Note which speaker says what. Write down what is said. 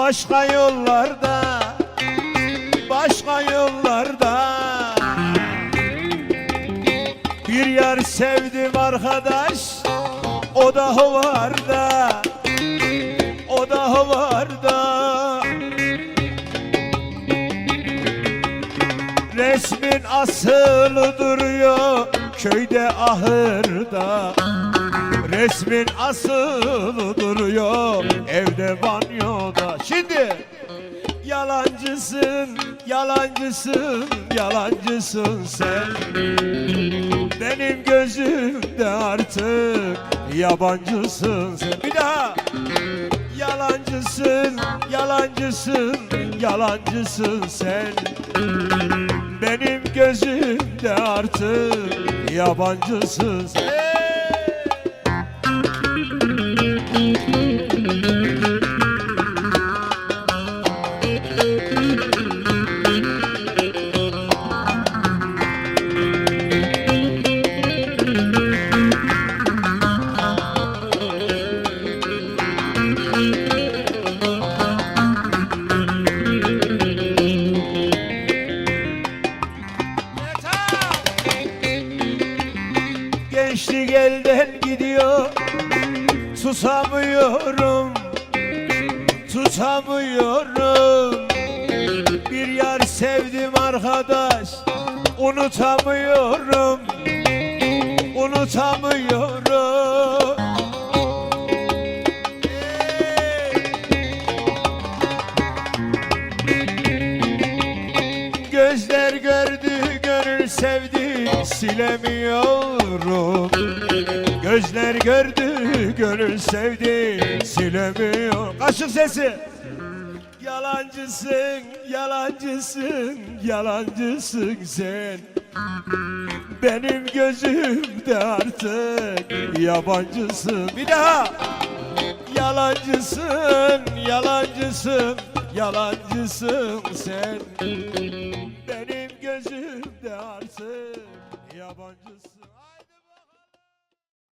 Speaker 1: Başka yollarda, başka yollarda bir yar sevdim arkadaş, o da hovarda, o da hovarda. Resmin asılı duruyor köyde ahırda. Resmin asılı duruyor evde banyoda. Şimdi yalancısın, yalancısın, yalancısın sen. Benim gözümde artık yabancısın sen. Bir daha. Yalancısın, yalancısın, yalancısın sen. Benim gözümde artık yabancısın sen. Gençlik elden gidiyor, tutamıyorum, tutamıyorum. Bir yar sevdim arkadaş, unutamıyorum, unutamıyorum. Gözler gördü, gönül sevdi, silemiyorum. Gözler gördü, gönül sevdi, silemiyorum. Kaşık sesi. Yalancısın, yalancısın, yalancısın sen. Benim gözümde artık yabancısın. Bir daha. Yalancısın, yalancısın, yalancısın sen. Benim gözümde artık yabancısın.